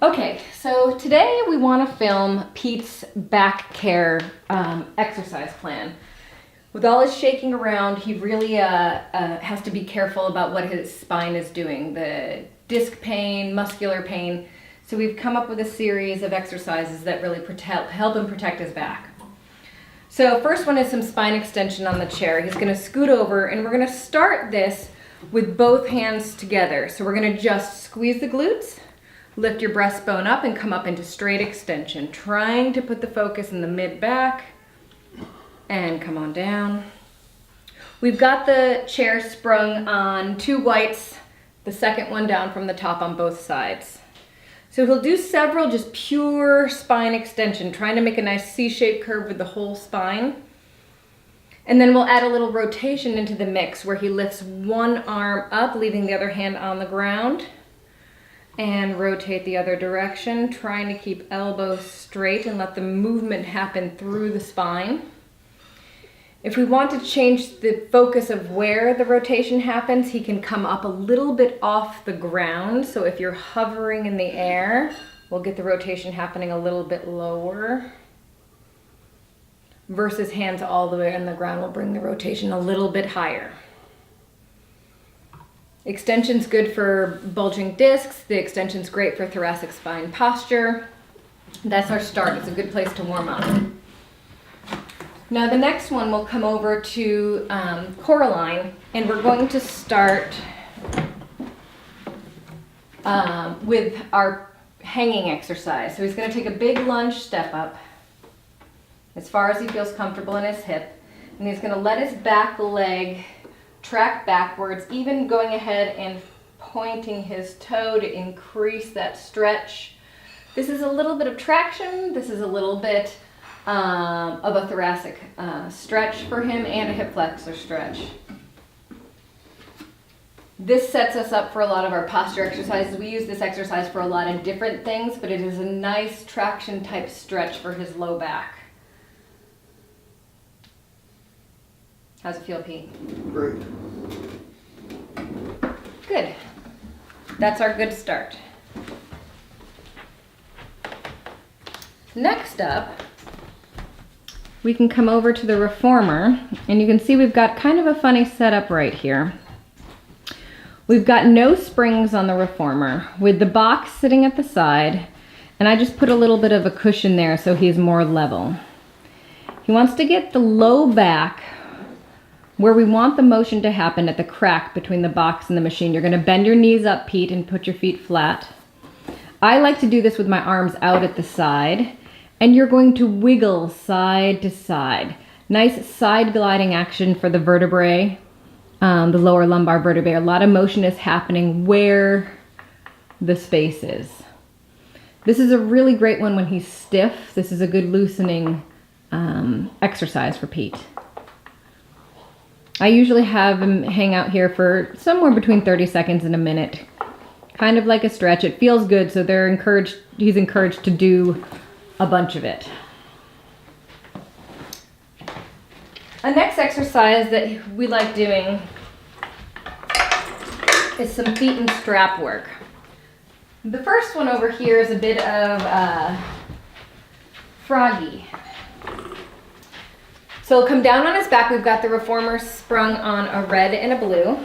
Okay, so today we want to film Pete's back care exercise plan. With all his shaking around, he really has to be careful about what his spine is doing. The disc pain, muscular pain. So we've come up with a series of exercises that really help him protect his back. So first one is some spine extension on the chair. He's going to scoot over and we're going to start this with both hands together. So we're going to just squeeze the glutes. Lift your breastbone up and come up into straight extension, trying to put the focus in the mid-back, and come on down. We've got the chair sprung on 2 whites, the second one down from the top on both sides. So he'll do several just pure spine extension, trying to make a nice C-shaped curve with the whole spine. And then we'll add a little rotation into the mix where he lifts one arm up, leaving the other hand on the ground. And rotate the other direction, trying to keep elbows straight and let the movement happen through the spine. If we want to change the focus of where the rotation happens, he can come up a little bit off the ground. So if you're hovering in the air, we'll get the rotation happening a little bit lower. Versus hands all the way on the ground will bring the rotation a little bit higher. Extension's good for bulging discs. The extension's great for thoracic spine posture. That's our start. It's a good place to warm up. Now the next one we'll come over to Coraline, and we're going to start with our hanging exercise. So he's going to take a big lunge step up as far as he feels comfortable in his hip, and he's going to let his back leg track backwards, even going ahead and pointing his toe to increase that stretch. This is a little bit of traction. This is a little bit of a thoracic stretch for him and a hip flexor stretch. This sets us up for a lot of our posture exercises. We use this exercise for a lot of different things, but it is a nice traction type stretch for his low back. How's it feel, Pete? Great. Good. That's our good start. Next up, we can come over to the reformer, and you can see we've got kind of a funny setup right here. We've got no springs on the reformer with the box sitting at the side, and I just put a little bit of a cushion there so he's more level. He wants to get the low back where we want the motion to happen at the crack between the box and the machine. You're going to bend your knees up, Pete, and put your feet flat. I like to do this with my arms out at the side, and you're going to wiggle side to side. Nice side gliding action for the vertebrae, the lower lumbar vertebrae. A lot of motion is happening where the space is. This is a really great one when he's stiff. This is a good loosening exercise for Pete. I usually have him hang out here for somewhere between 30 seconds and a minute. Kind of like a stretch. It feels good, so he's encouraged to do a bunch of it. A next exercise that we like doing is some feet and strap work. The first one over here is a bit of froggy. So he'll come down on his back. We've got the reformer sprung on a red and a blue.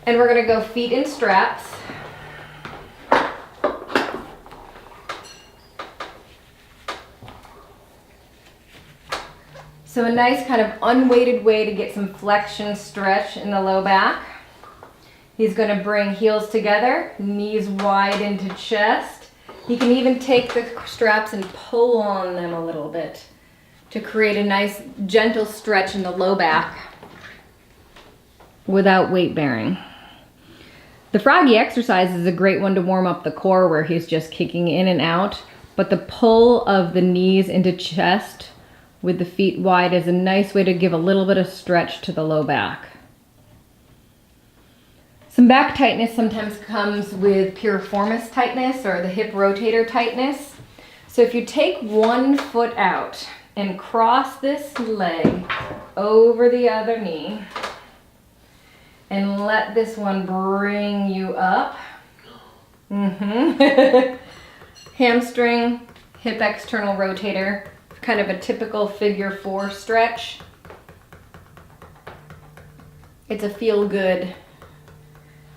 And we're going to go feet in straps. So a nice kind of unweighted way to get some flexion stretch in the low back. He's going to bring heels together, knees wide into chest. He can even take the straps and pull on them a little bit to create a nice gentle stretch in the low back without weight bearing. The froggy exercise is a great one to warm up the core where he's just kicking in and out, but the pull of the knees into chest with the feet wide is a nice way to give a little bit of stretch to the low back. Some back tightness sometimes comes with piriformis tightness or the hip rotator tightness. So if you take one foot out and cross this leg over the other knee, And let this one bring you up. Mm-hmm. Hamstring, hip external rotator, kind of a typical figure 4 stretch. It's a feel-good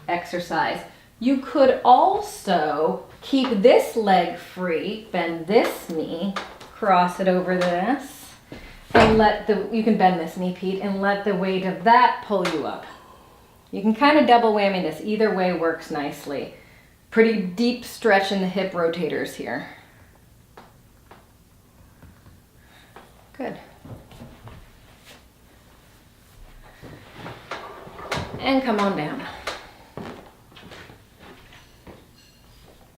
exercise. You could also keep this leg free, bend this knee, cross it over this, and you can bend this knee, Pete, and let the weight of that pull you up. You can kind of double whammy this. Either way works nicely. Pretty deep stretch in the hip rotators here. Good. And come on down.